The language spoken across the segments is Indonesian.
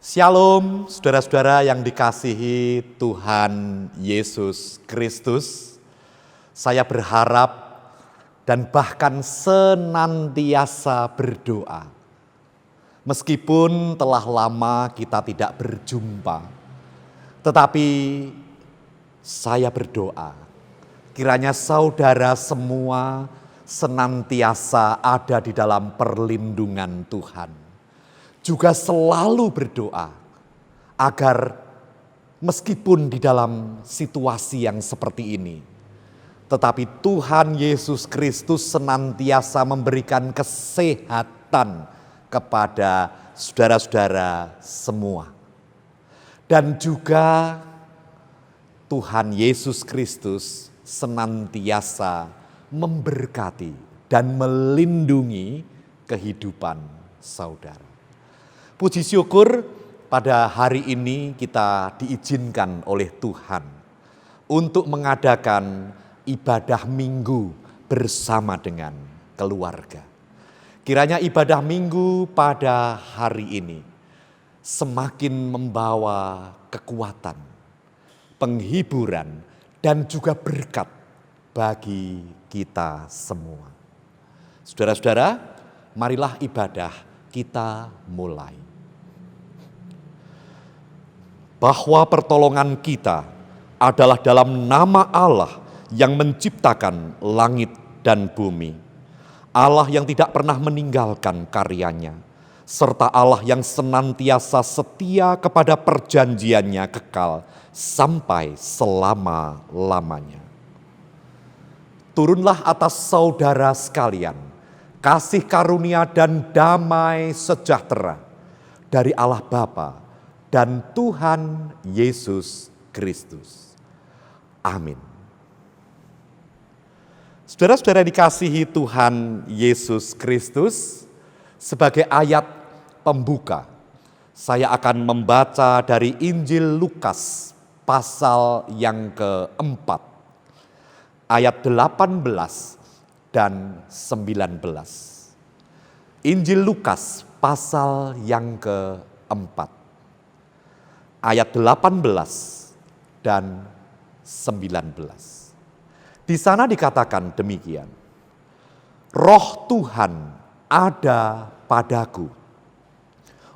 Shalom, saudara-saudara yang dikasihi Tuhan Yesus Kristus. Saya berharap dan bahkan senantiasa berdoa. Meskipun telah lama kita tidak berjumpa, tetapi saya berdoa, kiranya saudara semua senantiasa ada di dalam perlindungan Tuhan. Juga selalu berdoa agar meskipun di dalam situasi yang seperti ini, tetapi Tuhan Yesus Kristus senantiasa memberikan kesehatan kepada saudara-saudara semua. Dan juga Tuhan Yesus Kristus senantiasa memberkati dan melindungi kehidupan saudara. Puji syukur pada hari ini kita diizinkan oleh Tuhan untuk mengadakan ibadah minggu bersama dengan keluarga. Kiranya ibadah minggu pada hari ini semakin membawa kekuatan, penghiburan, dan juga berkat bagi kita semua. Saudara-saudara, marilah ibadah kita mulai. Bahwa pertolongan kita adalah dalam nama Allah yang menciptakan langit dan bumi. Allah yang tidak pernah meninggalkan karyanya, serta Allah yang senantiasa setia kepada perjanjiannya kekal sampai selama-lamanya. Turunlah atas saudara sekalian kasih karunia dan damai sejahtera dari Allah Bapa dan Tuhan Yesus Kristus. Amin. Saudara-saudara dikasihi Tuhan Yesus Kristus, sebagai ayat pembuka, saya akan membaca dari Injil Lukas pasal yang keempat, ayat 18 dan 19. Injil Lukas pasal yang keempat, ayat 18 dan 19. Di sana dikatakan demikian. Roh Tuhan ada padaku,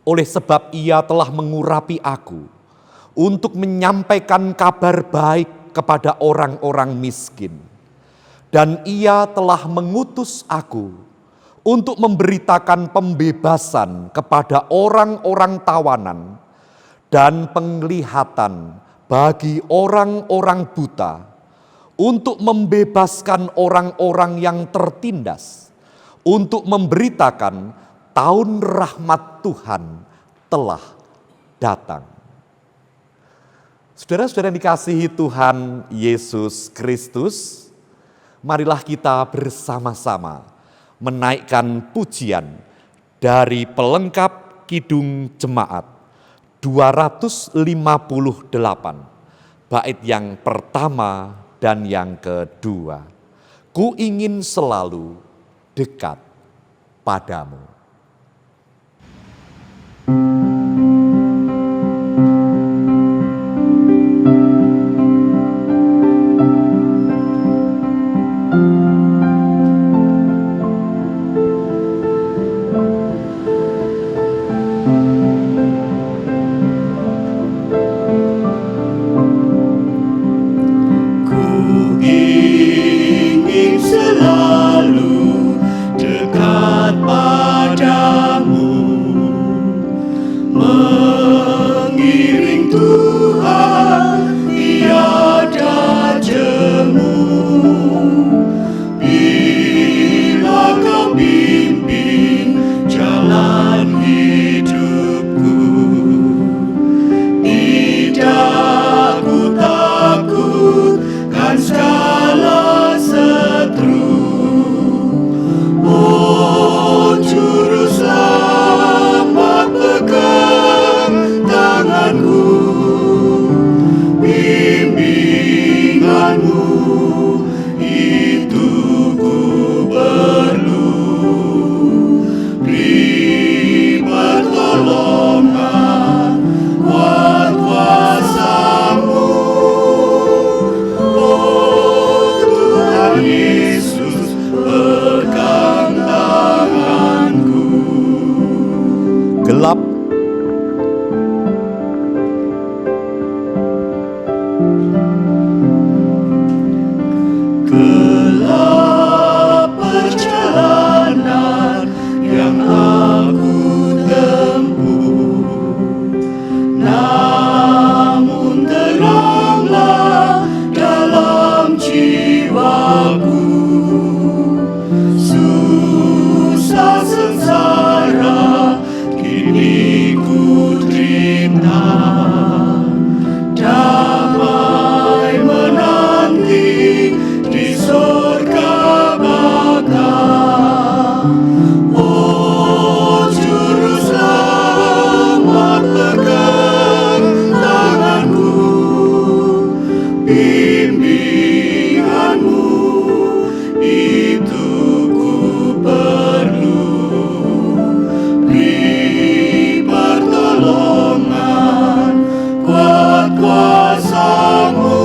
oleh sebab Ia telah mengurapi aku untuk menyampaikan kabar baik kepada orang-orang miskin. Dan Ia telah mengutus aku untuk memberitakan pembebasan kepada orang-orang tawanan dan penglihatan bagi orang-orang buta, untuk membebaskan orang-orang yang tertindas, untuk memberitakan tahun rahmat Tuhan telah datang. Saudara-saudara yang dikasihi Tuhan Yesus Kristus, marilah kita bersama-sama menaikkan pujian dari pelengkap Kidung Jemaat 258, bait yang pertama dan yang kedua. Ku ingin selalu dekat padamu. Gelap perjalanan yang aku tempuh, namun teranglah dalam jiwaku. Susah sengsara kini ku terima, damai menanti di surga baka. Oh Juru Selamat, pegang tanganku, bimbinganmu itu ku perlu. Beri pertolongan, kuat kuasa-Mu,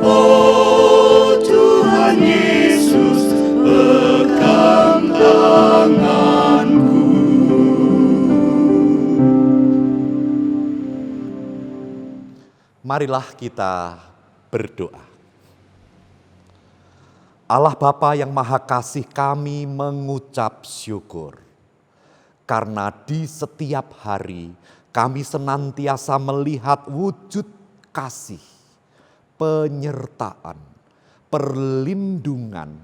oh Tuhan Yesus, pegang tanganku. Marilah kita berdoa. Allah Bapa yang Maha Kasih, kami mengucap syukur karena di setiap hari kami senantiasa melihat wujud kasih, penyertaan, perlindungan,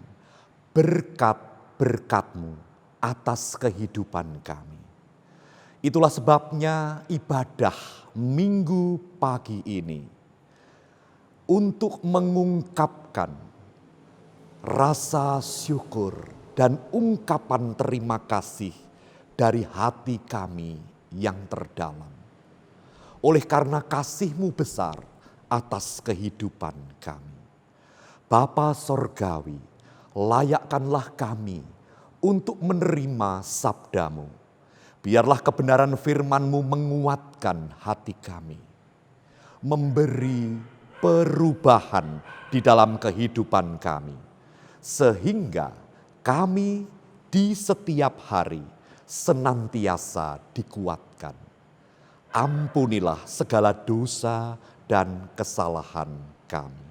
berkat-berkat-Mu atas kehidupan kami. Itulah sebabnya ibadah Minggu pagi ini untuk mengungkapkan rasa syukur dan ungkapan terima kasih dari hati kami yang terdalam. Oleh karena kasih-Mu besar atas kehidupan kami. Bapa Sorgawi, layakkanlah kami untuk menerima sabda-Mu. Biarlah kebenaran firman-Mu menguatkan hati kami, memberi perubahan di dalam kehidupan kami, sehingga kami di setiap hari senantiasa dikuatkan. Ampunilah segala dosa dan kesalahan kami.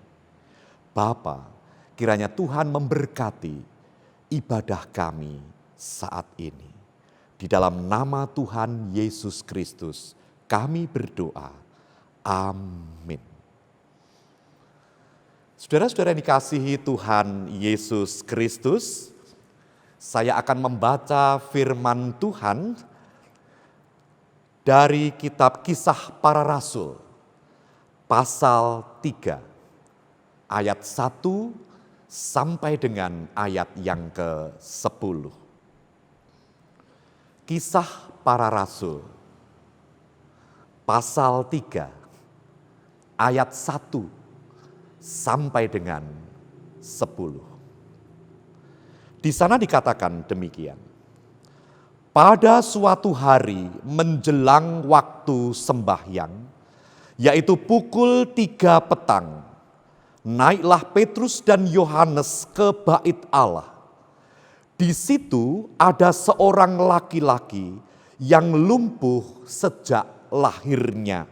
Bapa, kiranya Tuhan memberkati ibadah kami saat ini. Di dalam nama Tuhan Yesus Kristus kami berdoa. Amin. Saudara-saudara yang dikasihi Tuhan Yesus Kristus, saya akan membaca firman Tuhan dari kitab Kisah Para Rasul, pasal 3, ayat 1 sampai dengan ayat yang ke-10. Kisah Para Rasul, pasal 3, ayat 1 sampai dengan 10. Di sana dikatakan demikian. Pada suatu hari menjelang waktu sembahyang, yaitu pukul 3 petang, naiklah Petrus dan Yohanes ke bait Allah. Di situ ada seorang laki-laki yang lumpuh sejak lahirnya,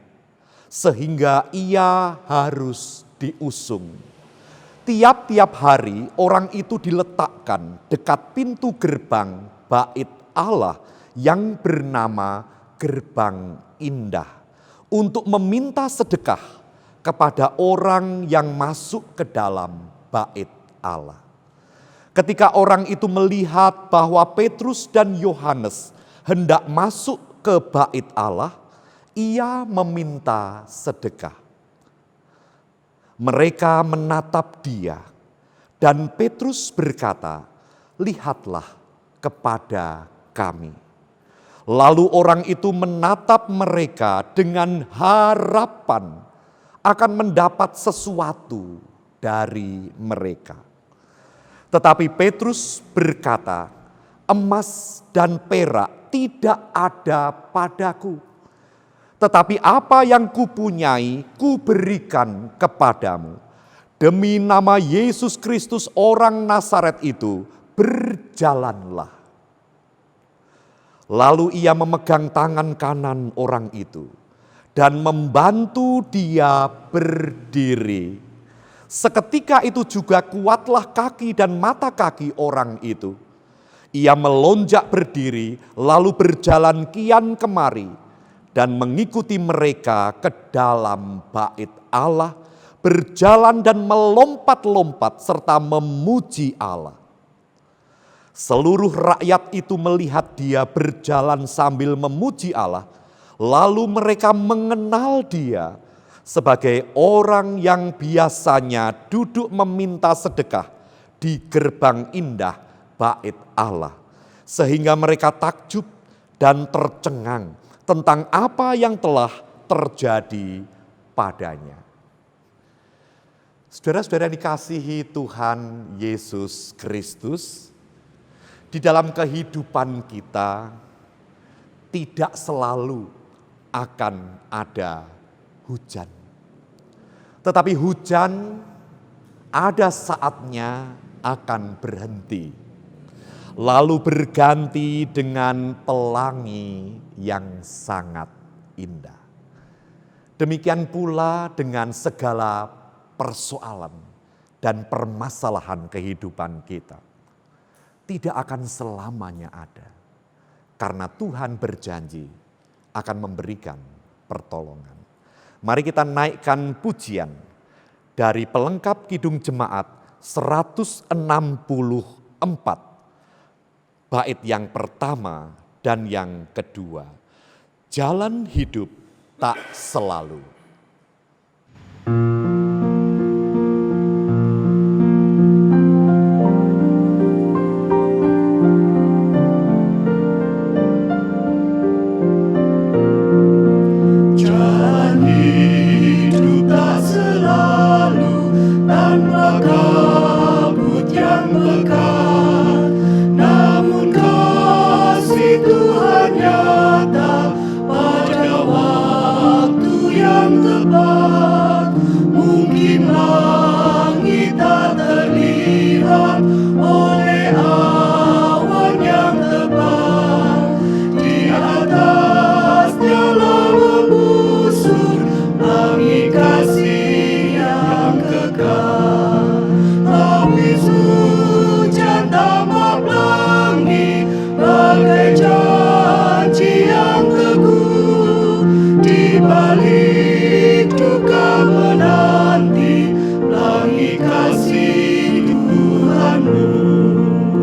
sehingga ia harus diusung. Tiap-tiap hari orang itu diletakkan dekat pintu gerbang bait Allah yang bernama Gerbang Indah untuk meminta sedekah kepada orang yang masuk ke dalam bait Allah. Ketika orang itu melihat bahwa Petrus dan Yohanes hendak masuk ke bait Allah, ia meminta sedekah. Mereka menatap dia dan Petrus berkata, "Lihatlah kepada kami." Lalu orang itu menatap mereka dengan harapan akan mendapat sesuatu dari mereka. Tetapi Petrus berkata, "Emas dan perak tidak ada padaku. Tetapi apa yang kupunyai, kuberikan kepadamu. Demi nama Yesus Kristus orang Nazaret itu, berjalanlah." Lalu ia memegang tangan kanan orang itu dan membantu dia berdiri. Seketika itu juga kuatlah kaki dan mata kaki orang itu. Ia melonjak berdiri, lalu berjalan kian kemari, dan mengikuti mereka ke dalam bait Allah, berjalan dan melompat-lompat serta memuji Allah. Seluruh rakyat itu melihat dia berjalan sambil memuji Allah, lalu mereka mengenal dia sebagai orang yang biasanya duduk meminta sedekah di gerbang indah bait Allah. Sehingga mereka takjub dan tercengang tentang apa yang telah terjadi padanya. Saudara-saudara dikasihi Tuhan Yesus Kristus, di dalam kehidupan kita tidak selalu akan ada hujan. Tetapi hujan ada saatnya akan berhenti, lalu berganti dengan pelangi yang sangat indah. Demikian pula dengan segala persoalan dan permasalahan kehidupan kita. Tidak akan selamanya ada, karena Tuhan berjanji akan memberikan pertolongan. Mari kita naikkan pujian dari pelengkap Kidung Jemaat 164, bait yang pertama dan yang kedua. Jalan hidup tak selalu.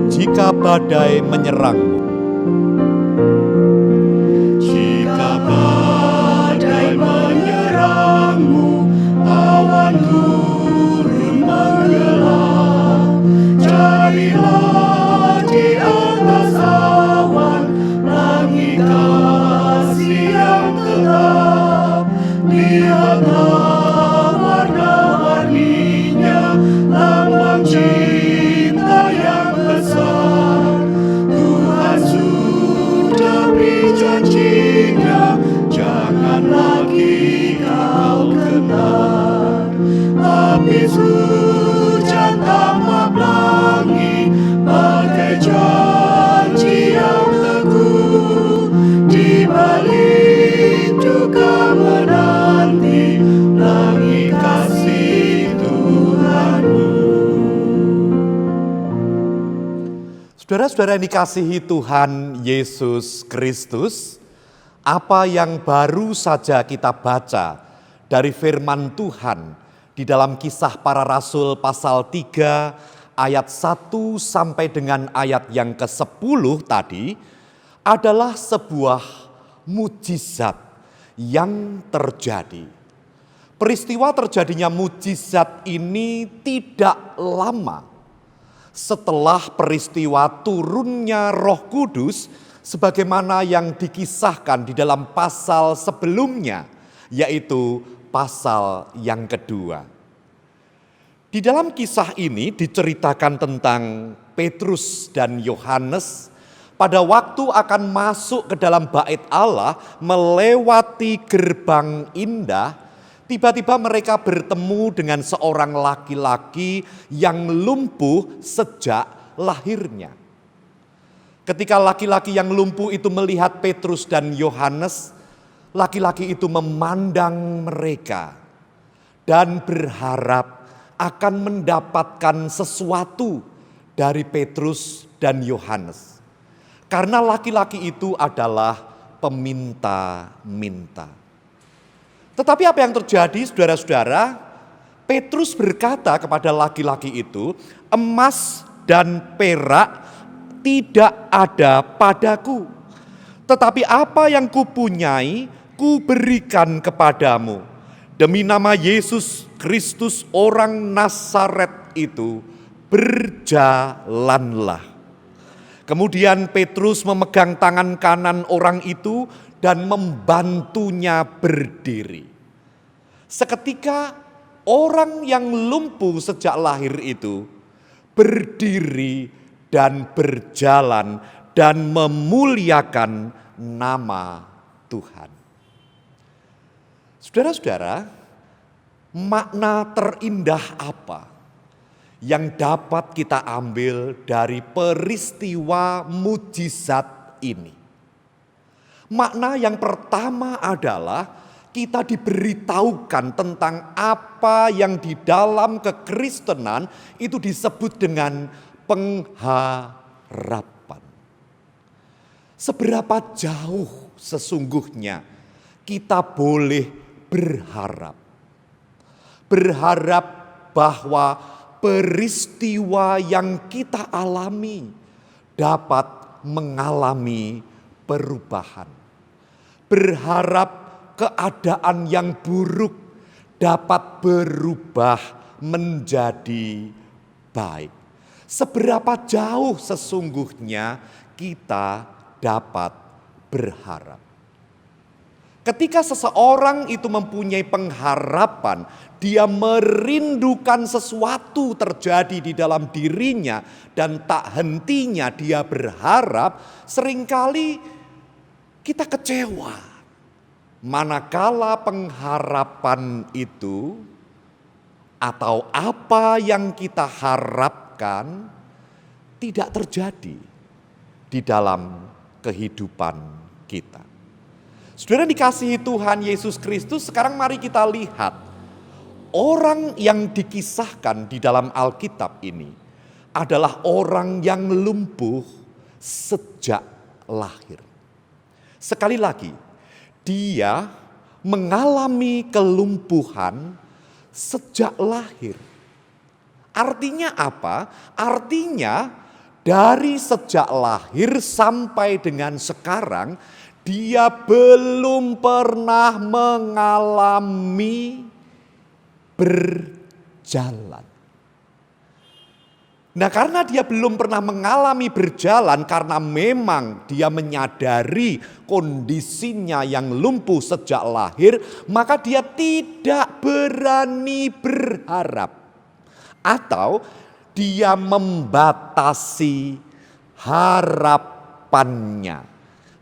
Jika badai menyerangmu, jika badai menyerangmu, awan turun menggelap, carilah di atas awan langit kasih yang tetap. Lihatlah warna-warninya, lambang cinta yang besar. Tuhan sudah beri janjinya, jangan lagi kau kenal. Habis hujan tanpa pelangi, bagai janji yang teguh. Di balik duka menanti, langit kasih Tuhanmu. saudara-saudara yang dikasihi Tuhan Yesus Kristus, apa yang baru saja kita baca dari firman Tuhan di dalam Kisah Para Rasul pasal 3 ayat 1 sampai dengan ayat yang ke-10 tadi adalah sebuah mujizat yang terjadi. Peristiwa terjadinya mujizat ini tidak lama setelah peristiwa turunnya Roh Kudus sebagaimana yang dikisahkan di dalam pasal sebelumnya, yaitu pasal yang kedua. Di dalam kisah ini diceritakan tentang Petrus dan Yohanes pada waktu akan masuk ke dalam bait Allah melewati gerbang indah. Tiba-tiba mereka bertemu dengan seorang laki-laki yang lumpuh sejak lahirnya. Ketika laki-laki yang lumpuh itu melihat Petrus dan Yohanes, laki-laki itu memandang mereka dan berharap akan mendapatkan sesuatu dari Petrus dan Yohanes. Karena laki-laki itu adalah peminta-minta. Tetapi apa yang terjadi, saudara-saudara? Petrus berkata kepada laki-laki itu, emas dan perak tidak ada padaku. Tetapi apa yang kupunyai, kuberikan kepadamu. Demi nama Yesus Kristus orang Nazaret itu, berjalanlah. Kemudian Petrus memegang tangan kanan orang itu dan membantunya berdiri. Seketika orang yang lumpuh sejak lahir itu berdiri dan berjalan dan memuliakan nama Tuhan. Saudara-saudara, makna terindah apa yang dapat kita ambil dari peristiwa mujizat ini? Makna yang pertama adalah kita diberitahukan tentang apa yang di dalam kekristenan itu disebut dengan pengharapan. Seberapa jauh sesungguhnya kita boleh berharap. Berharap bahwa peristiwa yang kita alami dapat mengalami perubahan. Berharap keadaan yang buruk dapat berubah menjadi baik. Seberapa jauh sesungguhnya kita dapat berharap. Ketika seseorang itu mempunyai pengharapan, dia merindukan sesuatu terjadi di dalam dirinya dan tak hentinya dia berharap, seringkali kita kecewa. Manakala pengharapan itu atau apa yang kita harapkan tidak terjadi di dalam kehidupan kita. Saudara dikasihi Tuhan Yesus Kristus, sekarang mari kita lihat orang yang dikisahkan di dalam Alkitab ini adalah orang yang lumpuh sejak lahir. Sekali lagi, dia mengalami kelumpuhan sejak lahir. Artinya apa? Artinya dari sejak lahir sampai dengan sekarang dia belum pernah mengalami berjalan. Nah, karena dia belum pernah mengalami berjalan, karena memang dia menyadari kondisinya yang lumpuh sejak lahir, maka dia tidak berani berharap. Atau dia membatasi harapannya.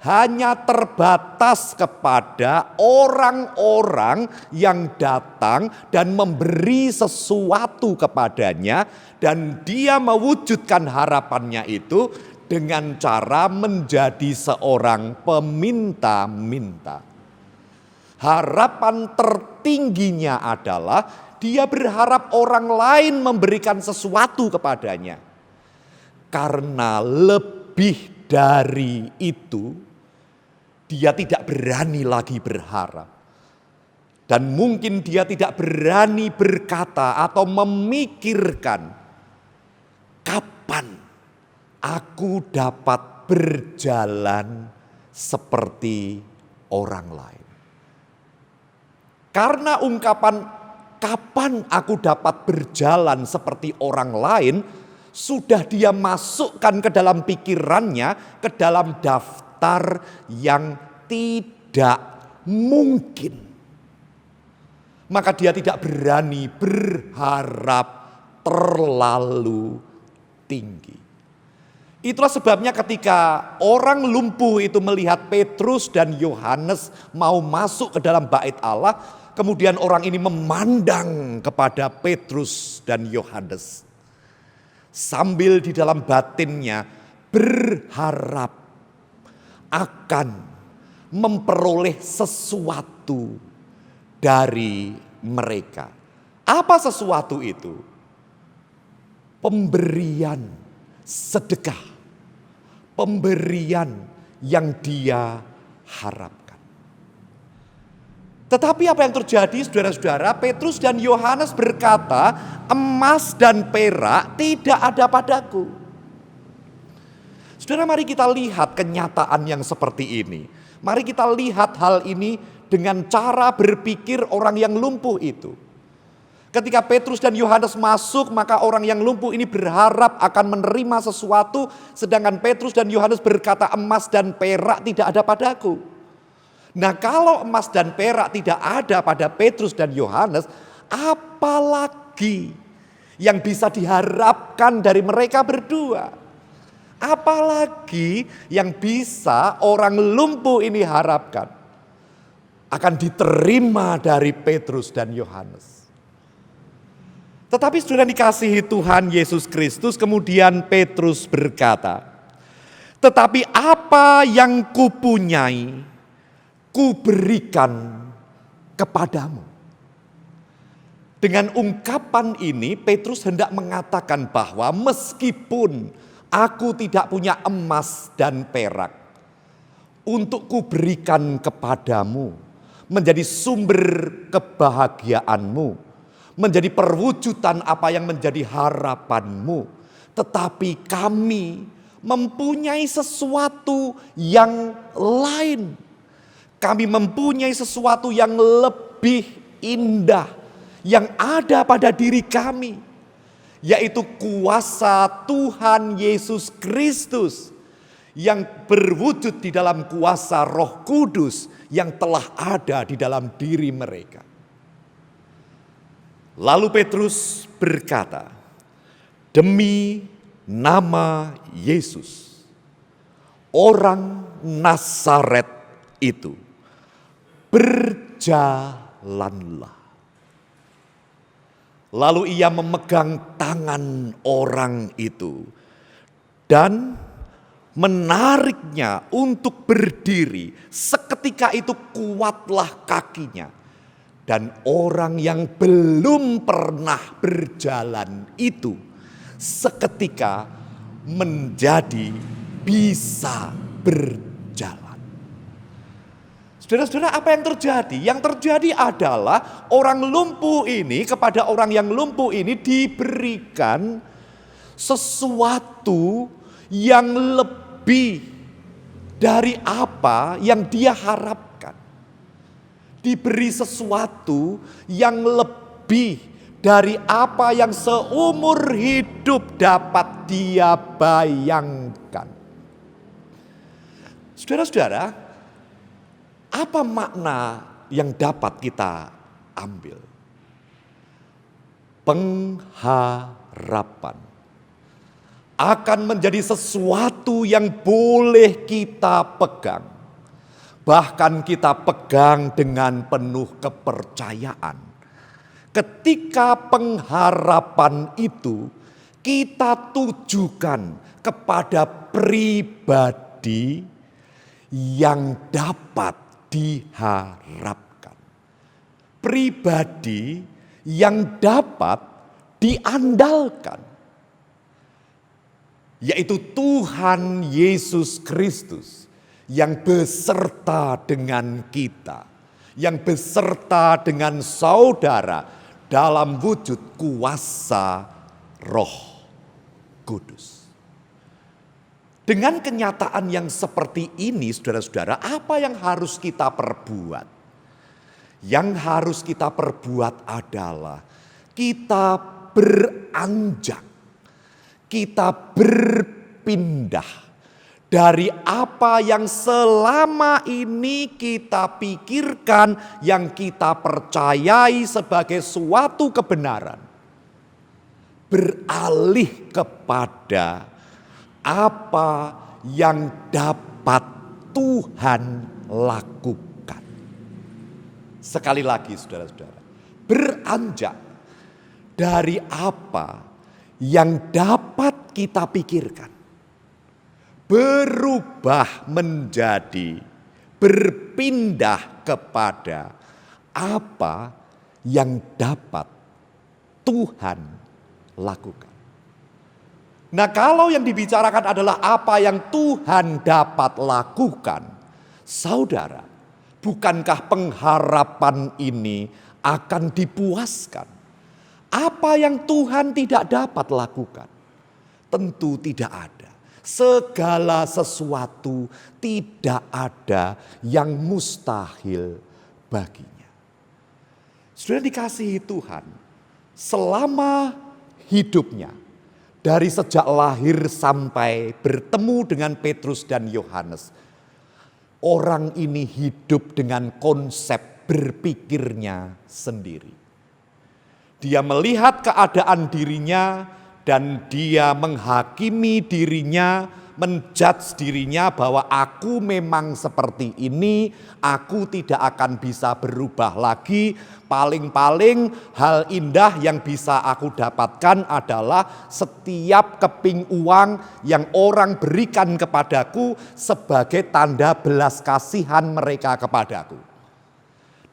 Hanya terbatas kepada orang-orang yang datang dan memberi sesuatu kepadanya, dan dia mewujudkan harapannya itu dengan cara menjadi seorang peminta-minta. Harapan tertingginya adalah dia berharap orang lain memberikan sesuatu kepadanya. Karena lebih dari itu, dia tidak berani lagi berharap. Dan mungkin dia tidak berani berkata atau memikirkan, kapan aku dapat berjalan seperti orang lain. Karena ungkapan kapan aku dapat berjalan seperti orang lain sudah dia masukkan ke dalam pikirannya, ke dalam daftar yang tidak mungkin. Maka dia tidak berani berharap terlalu tinggi. Itulah sebabnya ketika orang lumpuh itu melihat Petrus dan Yohanes mau masuk ke dalam bait Allah, kemudian orang ini memandang kepada Petrus dan Yohanes sambil di dalam batinnya berharap akan memperoleh sesuatu dari mereka. Apa sesuatu itu? Pemberian sedekah. Pemberian yang dia harapkan. Tetapi apa yang terjadi saudara-saudara? Petrus dan Yohanes berkata, emas dan perak tidak ada padaku. Saudara, mari kita lihat kenyataan yang seperti ini. Mari kita lihat hal ini dengan cara berpikir orang yang lumpuh itu. Ketika Petrus dan Yohanes masuk, maka orang yang lumpuh ini berharap akan menerima sesuatu, sedangkan Petrus dan Yohanes berkata, emas dan perak tidak ada padaku. Nah, kalau emas dan perak tidak ada pada Petrus dan Yohanes, apalagi yang bisa diharapkan dari mereka berdua? Apalagi yang bisa orang lumpuh ini harapkan akan diterima dari Petrus dan Yohanes? Tetapi sudah dikasihi Tuhan Yesus Kristus, kemudian Petrus berkata, tetapi apa yang kupunyai, kuberikan kepadamu. Dengan ungkapan ini Petrus hendak mengatakan bahwa meskipun aku tidak punya emas dan perak untuk kuberikan kepadamu, menjadi sumber kebahagiaanmu, menjadi perwujudan apa yang menjadi harapanmu. Tetapi kami mempunyai sesuatu yang lain. Kami mempunyai sesuatu yang lebih indah yang ada pada diri kami, yaitu kuasa Tuhan Yesus Kristus yang berwujud di dalam kuasa Roh Kudus yang telah ada di dalam diri mereka. Lalu Petrus berkata, demi nama Yesus, orang Nazaret itu, berjalanlah. Lalu ia memegang tangan orang itu dan menariknya untuk berdiri. Seketika itu kuatlah kakinya. Dan orang yang belum pernah berjalan itu seketika menjadi bisa berjalan. Saudara-saudara, apa yang terjadi? Yang terjadi adalah orang lumpuh ini, kepada orang yang lumpuh ini diberikan sesuatu yang lebih dari apa yang dia harapkan. Diberi sesuatu yang lebih dari apa yang seumur hidup dapat dia bayangkan. Saudara-saudara, apa makna yang dapat kita ambil? Pengharapan akan menjadi sesuatu yang boleh kita pegang. Bahkan kita pegang dengan penuh kepercayaan. Ketika pengharapan itu kita tujukan kepada pribadi yang dapat diharapkan. Pribadi yang dapat diandalkan. Yaitu Tuhan Yesus Kristus. Yang beserta dengan kita, yang beserta dengan saudara dalam wujud kuasa Roh Kudus. Dengan kenyataan yang seperti ini, saudara-saudara, apa yang harus kita perbuat? Yang harus kita perbuat adalah kita beranjak, kita berpindah dari apa yang selama ini kita pikirkan, yang kita percayai sebagai suatu kebenaran. Beralih kepada apa yang dapat Tuhan lakukan. Sekali lagi saudara-saudara, beranjak dari apa yang dapat kita pikirkan. Berubah menjadi, berpindah kepada apa yang dapat Tuhan lakukan. Nah, kalau yang dibicarakan adalah apa yang Tuhan dapat lakukan, saudara, bukankah pengharapan ini akan dipuaskan? Apa yang Tuhan tidak dapat lakukan? Tentu tidak ada. Segala sesuatu tidak ada yang mustahil baginya. Sudah dikasihi Tuhan, selama hidupnya, dari sejak lahir sampai bertemu dengan Petrus dan Yohanes, orang ini hidup dengan konsep berpikirnya sendiri. Dia melihat keadaan dirinya dan dia menghakimi dirinya, menjudge dirinya bahwa aku memang seperti ini, aku tidak akan bisa berubah lagi. Paling-paling hal indah yang bisa aku dapatkan adalah setiap keping uang yang orang berikan kepadaku sebagai tanda belas kasihan mereka kepadaku.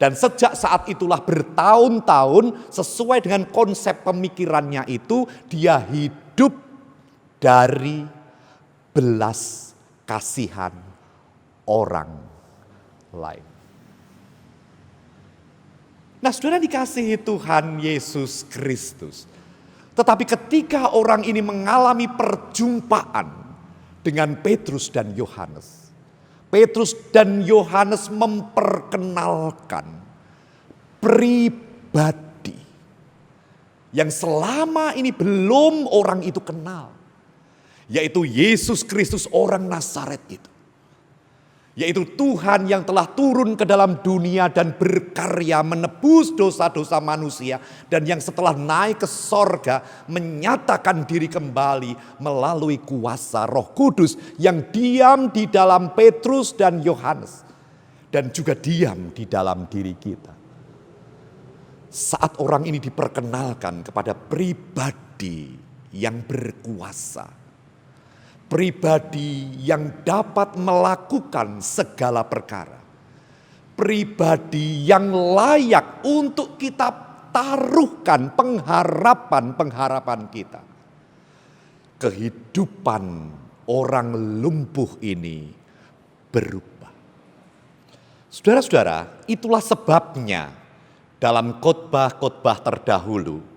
Dan sejak saat itulah bertahun-tahun sesuai dengan konsep pemikirannya itu, dia hidup dari belas kasihan orang lain. Nah, saudara dikasihi Tuhan Yesus Kristus. Tetapi ketika orang ini mengalami perjumpaan dengan Petrus dan Yohanes, Petrus dan Yohanes memperkenalkan pribadi yang selama ini belum orang itu kenal, yaitu Yesus Kristus orang Nazaret itu. Yaitu Tuhan yang telah turun ke dalam dunia dan berkarya menebus dosa-dosa manusia. Dan yang setelah naik ke sorga menyatakan diri kembali melalui kuasa Roh Kudus yang diam di dalam Petrus dan Yohanes. Dan juga diam di dalam diri kita. Saat orang ini diperkenalkan kepada pribadi yang berkuasa, pribadi yang dapat melakukan segala perkara, pribadi yang layak untuk kita taruhkan pengharapan kita. Kehidupan orang lumpuh ini berubah. Saudara-saudara, itulah sebabnya dalam khotbah-khotbah terdahulu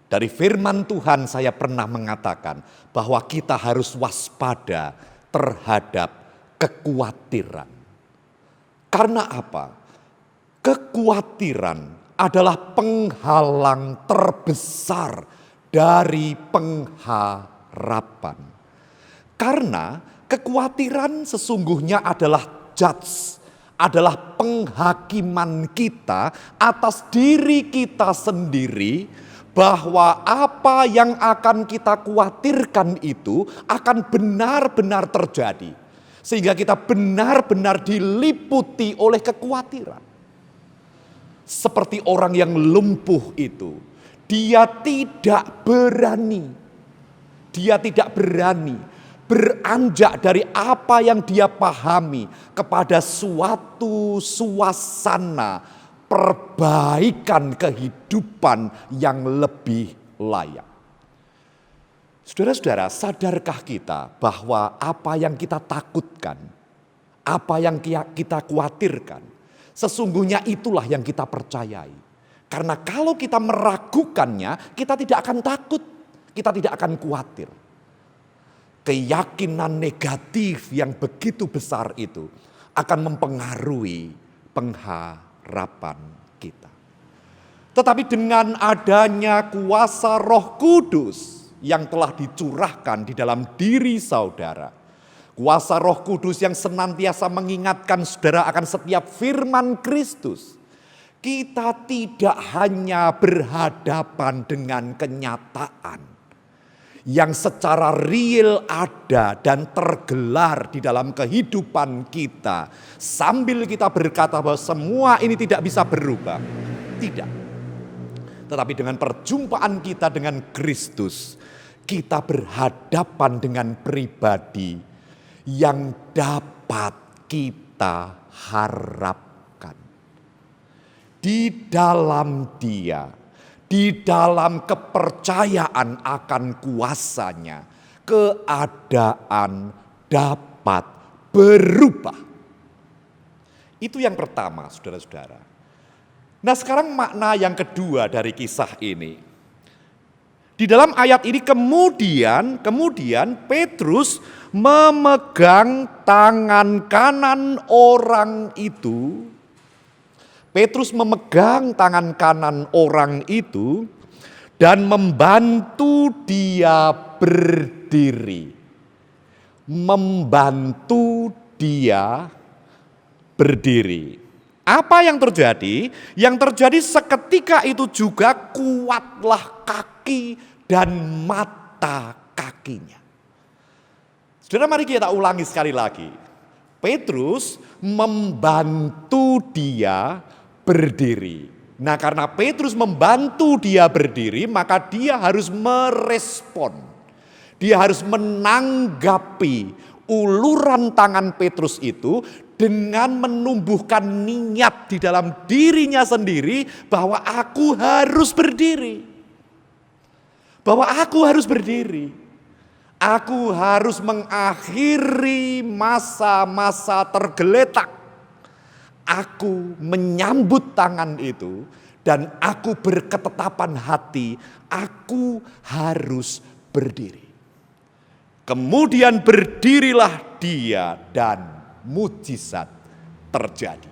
dari firman Tuhan saya pernah mengatakan bahwa kita harus waspada terhadap kekhawatiran. Karena apa? Kekhawatiran adalah penghalang terbesar dari pengharapan. Karena kekhawatiran sesungguhnya adalah judge, adalah penghakiman kita atas diri kita sendiri, bahwa apa yang akan kita khawatirkan itu akan benar-benar terjadi. Sehingga kita benar-benar diliputi oleh kekhawatiran. Seperti orang yang lumpuh itu, dia tidak berani beranjak dari apa yang dia pahami kepada suatu suasana perbaikan kehidupan yang lebih layak. Saudara-saudara, sadarkah kita bahwa apa yang kita takutkan, apa yang kita khawatirkan, sesungguhnya itulah yang kita percayai. Karena kalau kita meragukannya, kita tidak akan takut, kita tidak akan khawatir. Keyakinan negatif yang begitu besar itu akan mempengaruhi pengharapan kita. Tetapi dengan adanya kuasa Roh Kudus yang telah dicurahkan di dalam diri saudara, kuasa Roh Kudus yang senantiasa mengingatkan saudara akan setiap firman Kristus, kita tidak hanya berhadapan dengan kenyataan yang secara real ada dan tergelar di dalam kehidupan kita. Sambil kita berkata bahwa semua ini tidak bisa berubah. Tidak. Tetapi dengan perjumpaan kita dengan Kristus, kita berhadapan dengan pribadi yang dapat kita harapkan. Di dalam Dia, Di dalam kepercayaan akan kuasanya, keadaan dapat berubah. Itu yang pertama, saudara-saudara. Nah, sekarang makna yang kedua dari kisah ini. Di dalam ayat ini kemudian Petrus memegang tangan kanan orang itu. Petrus memegang tangan kanan orang itu dan membantu dia berdiri. Membantu dia berdiri. Apa yang terjadi? Yang terjadi seketika itu juga kuatlah kaki dan mata kakinya. Saudara, mari kita ulangi sekali lagi. Petrus membantu dia berdiri. Nah, karena Petrus membantu dia berdiri, maka dia harus merespon. Dia harus menanggapi uluran tangan Petrus itu dengan menumbuhkan niat di dalam dirinya sendiri bahwa aku harus berdiri. Bahwa aku harus berdiri. Aku harus mengakhiri masa-masa tergeletak. Aku menyambut tangan itu dan aku berketetapan hati, aku harus berdiri. Kemudian berdirilah dia dan mujizat terjadi.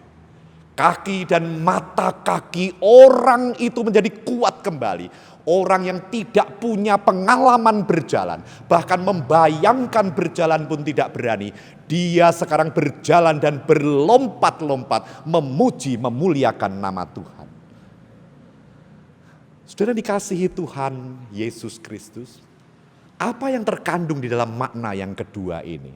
Kaki dan mata kaki orang itu menjadi kuat kembali. Orang yang tidak punya pengalaman berjalan, bahkan membayangkan berjalan pun tidak berani. Dia sekarang berjalan dan berlompat-lompat memuji, memuliakan nama Tuhan. Saudara dikasihi Tuhan Yesus Kristus, apa yang terkandung di dalam makna yang kedua ini?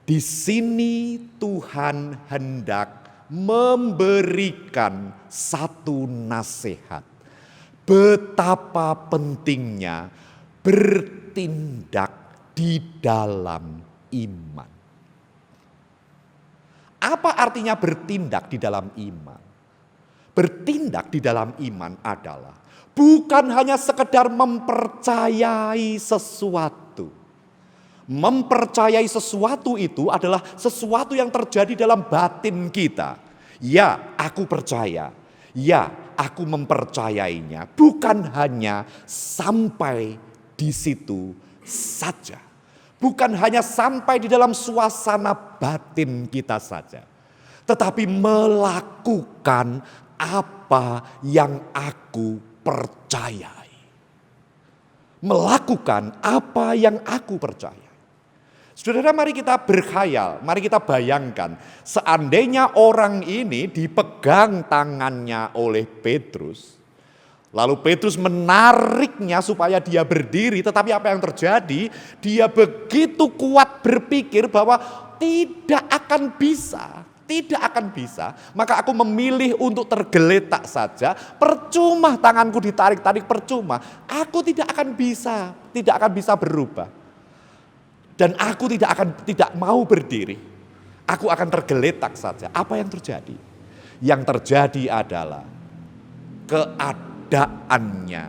Di sini Tuhan hendak memberikan satu nasihat. Betapa pentingnya bertindak di dalam iman. Apa artinya bertindak di dalam iman? Bertindak di dalam iman adalah bukan hanya sekedar mempercayai sesuatu. Mempercayai sesuatu itu adalah sesuatu yang terjadi dalam batin kita. Ya, aku percaya. Ya, aku mempercayainya. Bukan hanya sampai di situ saja. Bukan hanya sampai di dalam suasana batin kita saja. Tetapi melakukan apa yang aku percayai. Melakukan apa yang aku percaya. Saudara, mari kita berkhayal, mari kita bayangkan. Seandainya orang ini dipegang tangannya oleh Petrus. Lalu Petrus menariknya supaya dia berdiri. Tetapi apa yang terjadi? Dia begitu kuat berpikir bahwa tidak akan bisa. Tidak akan bisa. Maka aku memilih untuk tergeletak saja. Percuma tanganku ditarik-tarik, percuma. Aku tidak akan bisa berubah. Dan aku tidak mau berdiri. Aku akan tergeletak saja. Apa yang terjadi? Yang terjadi adalah keadaannya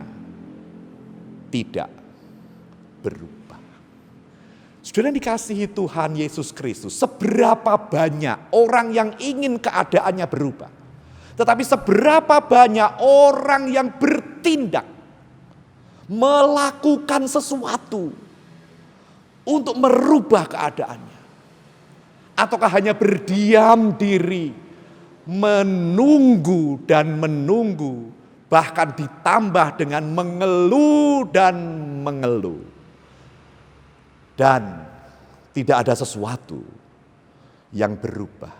tidak berubah. Saudara dikasihi Tuhan Yesus Kristus, seberapa banyak orang yang ingin keadaannya berubah. Tetapi seberapa banyak orang yang bertindak, melakukan sesuatu untuk merubah keadaannya. Ataukah hanya berdiam diri, menunggu dan menunggu, bahkan ditambah dengan mengeluh dan mengeluh. Dan tidak ada sesuatu yang berubah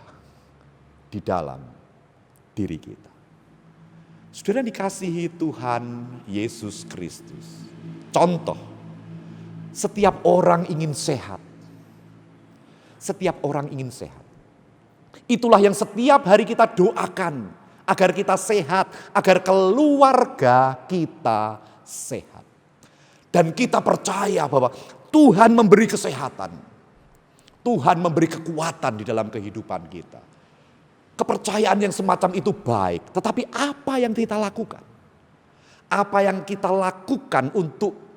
di dalam diri kita. Saudara dikasihi Tuhan Yesus Kristus. Contoh, setiap orang ingin sehat. Setiap orang ingin sehat. Itulah yang setiap hari kita doakan. Agar kita sehat. Agar keluarga kita sehat. Dan kita percaya bahwa Tuhan memberi kesehatan. Tuhan memberi kekuatan di dalam kehidupan kita. Kepercayaan yang semacam itu baik. Tetapi apa yang kita lakukan? Apa yang kita lakukan untuk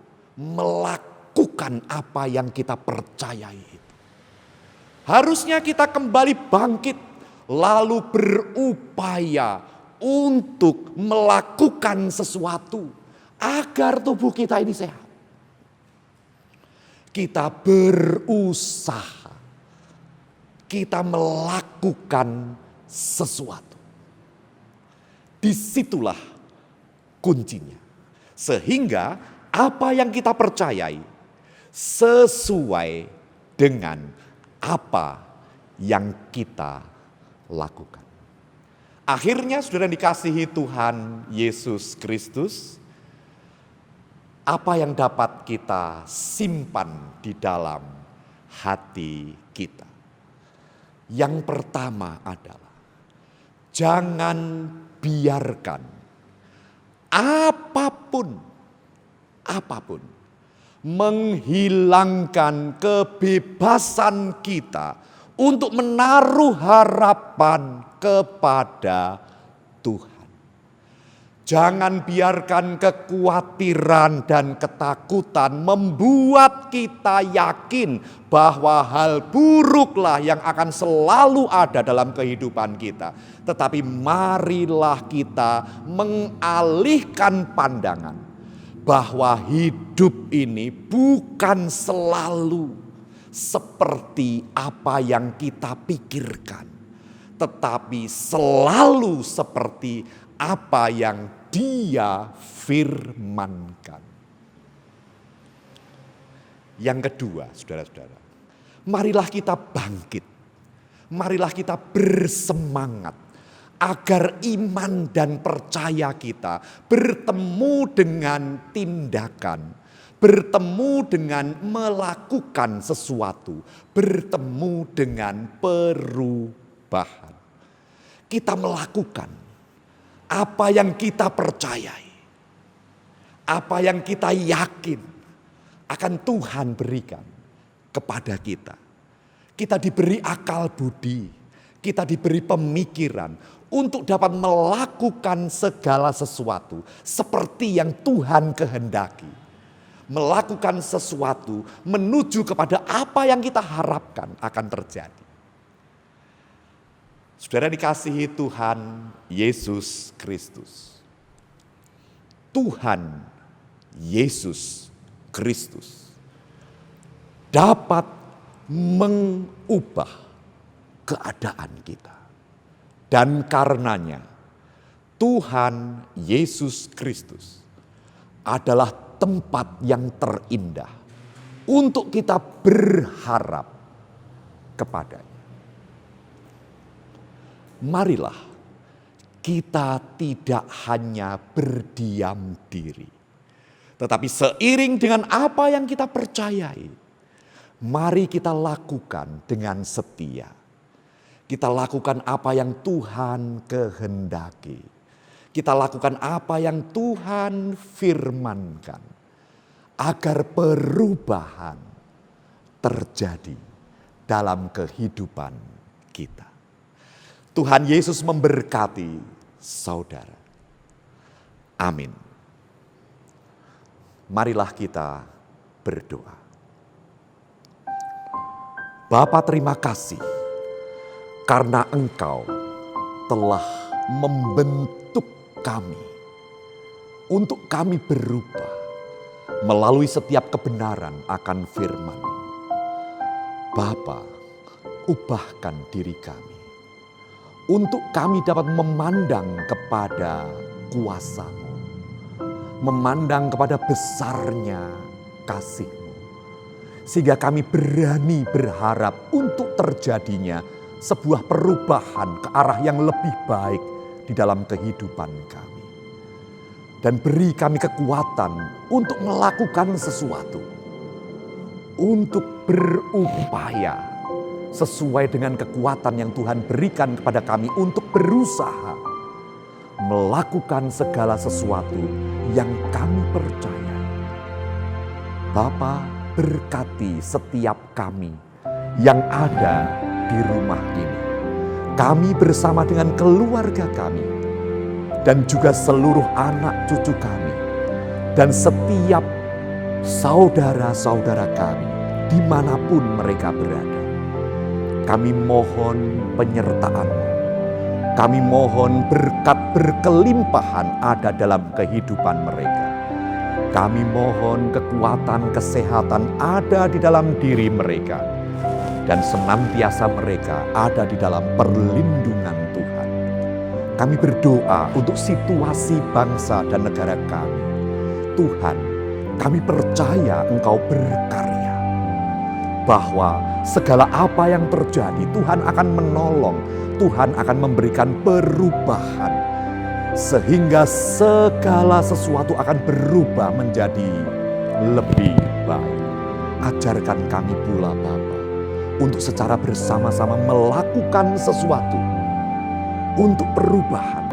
melakukan apa yang kita percayai itu. Harusnya kita kembali bangkit lalu berupaya untuk melakukan sesuatu agar tubuh kita ini sehat. Kita berusaha, kita melakukan sesuatu. Disitulah kuncinya. Sehingga apa yang kita percayai sesuai dengan apa yang kita lakukan. Akhirnya saudara dikasihi Tuhan Yesus Kristus, apa yang dapat kita simpan di dalam hati kita? Yang pertama adalah jangan biarkan apapun menghilangkan kebebasan kita untuk menaruh harapan kepada Tuhan. Jangan biarkan kekhawatiran dan ketakutan membuat kita yakin bahwa hal buruklah yang akan selalu ada dalam kehidupan kita. Tetapi marilah kita mengalihkan pandangan bahwa hidup ini bukan selalu seperti apa yang kita pikirkan, tetapi selalu seperti apa yang Dia firmankan. Yang kedua, saudara-saudara, marilah kita bangkit, marilah kita bersemangat agar iman dan percaya kita bertemu dengan tindakan, bertemu dengan melakukan sesuatu, bertemu dengan perubahan. Kita melakukan apa yang kita percayai, apa yang kita yakin akan Tuhan berikan kepada kita. Kita diberi akal budi, kita diberi pemikiran untuk dapat melakukan segala sesuatu seperti yang Tuhan kehendaki. Melakukan sesuatu menuju kepada apa yang kita harapkan akan terjadi. Saudara dikasihi Tuhan Yesus Kristus. Tuhan Yesus Kristus dapat mengubah keadaan kita. Dan karenanya Tuhan Yesus Kristus adalah tempat yang terindah untuk kita berharap kepadanya. Marilah kita tidak hanya berdiam diri, tetapi seiring dengan apa yang kita percayai, mari kita lakukan dengan setia. Kita lakukan apa yang Tuhan kehendaki. Kita lakukan apa yang Tuhan firmankan, agar perubahan terjadi dalam kehidupan kita. Tuhan Yesus memberkati saudara. Amin. Marilah kita berdoa. Bapa, terima kasih karena Engkau telah membentuk kami untuk kami berubah melalui setiap kebenaran akan firman. Bapa, ubahkan diri kami untuk kami dapat memandang kepada kuasa-Mu, memandang kepada besarnya kasih-Mu, sehingga kami berani berharap untuk terjadinya sebuah perubahan ke arah yang lebih baik di dalam kehidupan kami. Dan beri kami kekuatan untuk melakukan sesuatu, untuk berupaya sesuai dengan kekuatan yang Tuhan berikan kepada kami untuk berusaha melakukan segala sesuatu yang kami percaya. Bapa, berkati setiap kami yang ada di rumah ini. Kami bersama dengan keluarga kami dan juga seluruh anak cucu kami dan setiap saudara-saudara kami dimanapun mereka berada. Kami mohon penyertaan-Mu. Kami mohon berkat berkelimpahan ada dalam kehidupan mereka. Kami mohon kekuatan kesehatan ada di dalam diri mereka. Dan senantiasa mereka ada di dalam perlindungan Tuhan. Kami berdoa untuk situasi bangsa dan negara kami. Tuhan, kami percaya Engkau berkarya. Bahwa segala apa yang terjadi, Tuhan akan menolong. Tuhan akan memberikan perubahan. Sehingga segala sesuatu akan berubah menjadi lebih baik. Ajarkan kami pula Bapa, untuk secara bersama-sama melakukan sesuatu untuk perubahan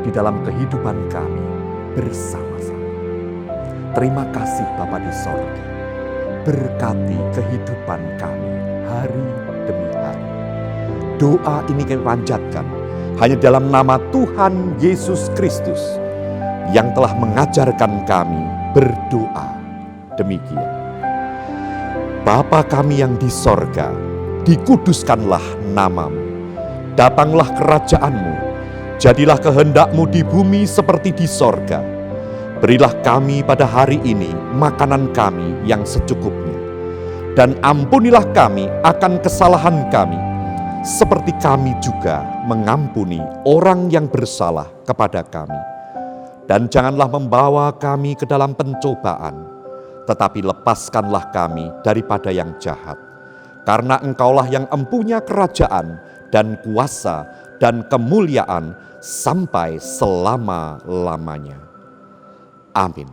di dalam kehidupan kami bersama-sama. Terima kasih Bapa di sorga. Berkati kehidupan kami hari demi hari. Doa ini kami panjatkan hanya dalam nama Tuhan Yesus Kristus yang telah mengajarkan kami berdoa demikian. Bapa kami yang di sorga, dikuduskanlah nama-Mu. Datanglah kerajaan-Mu, jadilah kehendak-Mu di bumi seperti di sorga. Berilah kami pada hari ini makanan kami yang secukupnya. Dan ampunilah kami akan kesalahan kami, seperti kami juga mengampuni orang yang bersalah kepada kami. Dan janganlah membawa kami ke dalam pencobaan, tetapi lepaskanlah kami daripada yang jahat. Karena Engkaulah yang empunya kerajaan dan kuasa dan kemuliaan sampai selama-lamanya. Amin.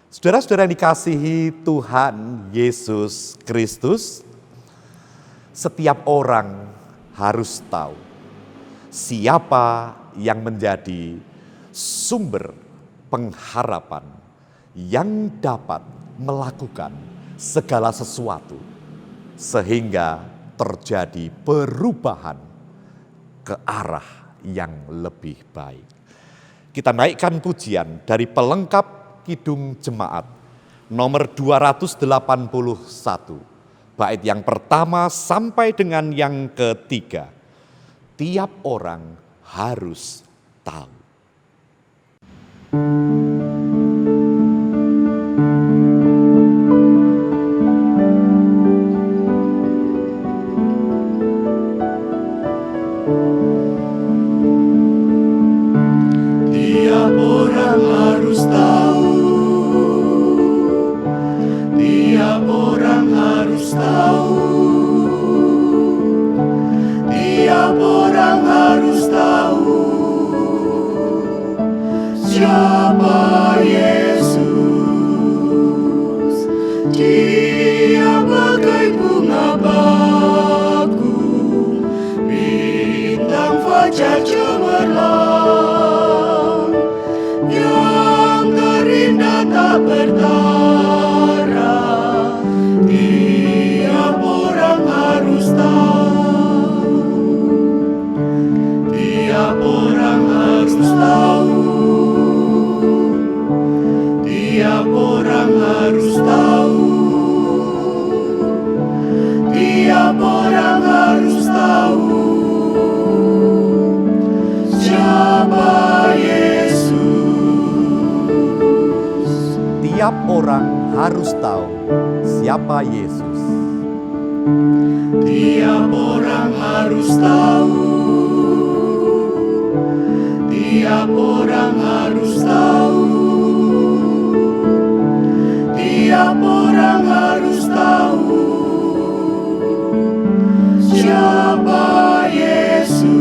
Saudara-saudara yang dikasihi Tuhan Yesus Kristus, setiap orang harus tahu siapa yang menjadi sumber pengharapan yang dapat melakukan segala sesuatu sehingga terjadi perubahan ke arah yang lebih baik. Kita naikkan pujian dari pelengkap Kidung Jemaat nomor 281, bait yang pertama sampai dengan yang ketiga. Tiap orang harus tahu. Tiap orang harus tahu. Tiap orang harus tahu. Tiap orang harus tahu siapa Yesus. Dia bagai bunga bakung, bintang fajar cemerlang, yang terindah tak bertara. Tiap orang harus tahu. Tiap orang harus tahu. Tiap orang harus tahu. Tiap orang harus tahu siapa Yesus. Tiap orang harus tahu siapa Yesus. Tiap orang harus tahu. Tiap orang harus tahu. Tiap orang harus tahu siapa Yesus.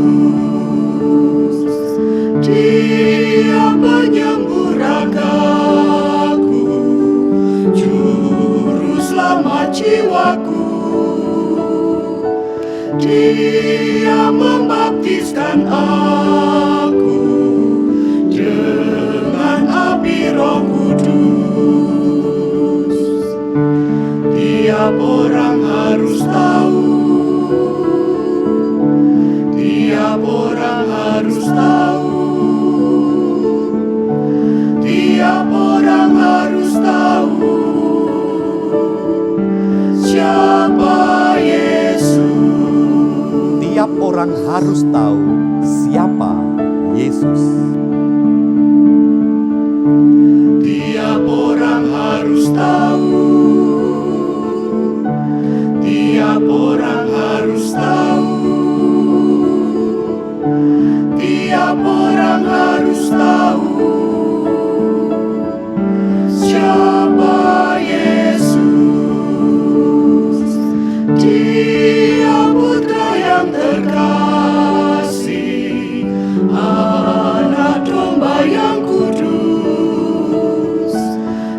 Dia penyembuh ragaku, juru selamat jiwaku. Dia membaptiskan aku dengan api Roh Kudus. Tiap orang harus tahu. Tiap orang harus tahu. Yesus. Tiap orang harus tahu. Tiap orang harus tahu. Tiap orang harus tahu siapa Yesus. Dia Putra yang terkasih, Anak Domba yang kudus.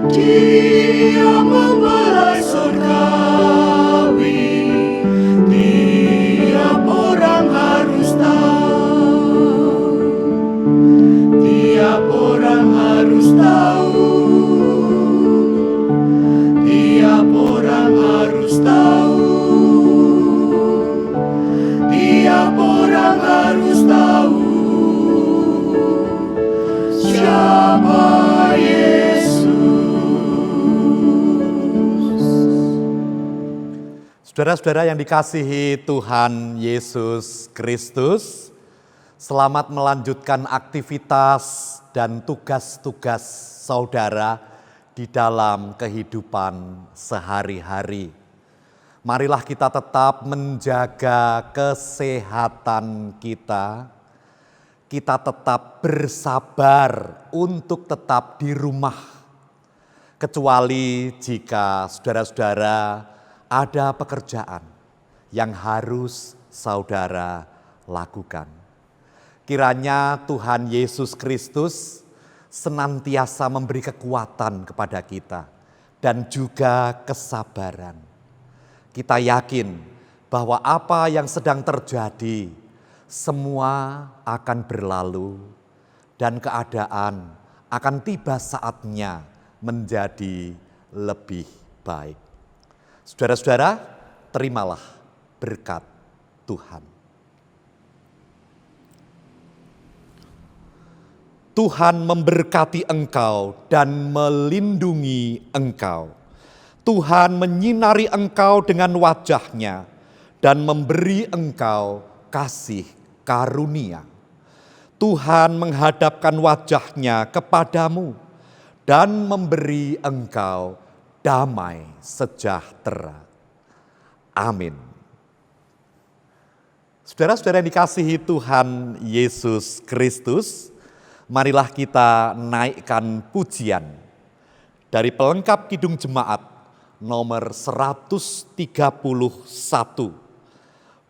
Dia membelai surgawi. Tiap orang harus tahu. Tiap orang harus tahu. Tiap orang harus tahu. Tiap orang harus tahu siapa Yesus. Saudara-saudara yang dikasihi Tuhan Yesus Kristus, selamat melanjutkan aktivitas dan tugas-tugas saudara di dalam kehidupan sehari-hari. Marilah kita tetap menjaga kesehatan kita. Kita tetap bersabar untuk tetap di rumah. Kecuali jika saudara-saudara ada pekerjaan yang harus saudara lakukan. Kiranya Tuhan Yesus Kristus senantiasa memberi kekuatan kepada kita dan juga kesabaran. Kita yakin bahwa apa yang sedang terjadi semua akan berlalu dan keadaan akan tiba saatnya menjadi lebih baik. Saudara-saudara, terimalah berkat Tuhan. Tuhan memberkati engkau dan melindungi engkau. Tuhan menyinari engkau dengan wajah-Nya dan memberi engkau kasih karunia. Tuhan menghadapkan wajah-Nya kepadamu dan memberi engkau damai sejahtera. Amin. Saudara-saudara yang dikasihi Tuhan Yesus Kristus, marilah kita naikkan pujian dari pelengkap Kidung Jemaat nomor 131,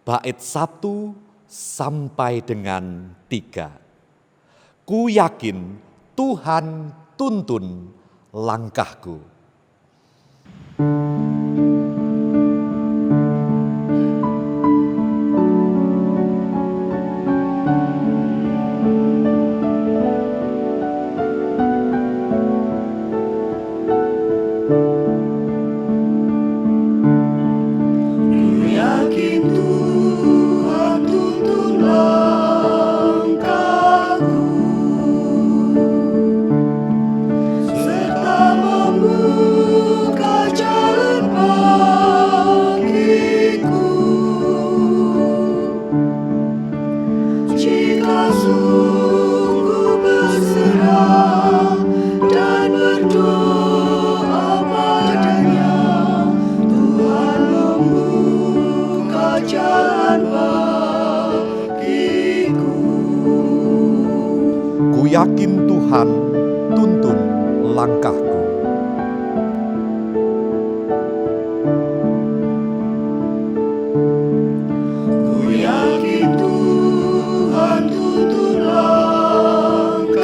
bait 1 sampai dengan 3. Ku yakin Tuhan tuntun langkahku. Yakin Tuhan tuntun langkahku. Ku yakin Tuhan tuntun langkahku,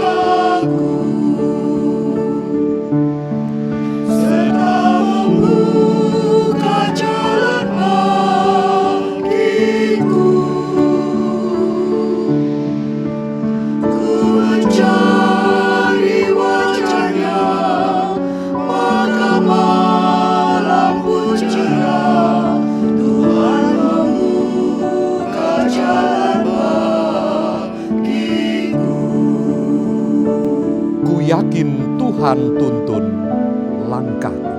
serta membuka jalan bagiku. Mencari wajah-Nya, maka malam pun cerah. Tuhan membuka jalan bagiku. Ku yakin Tuhan tuntun langkahku.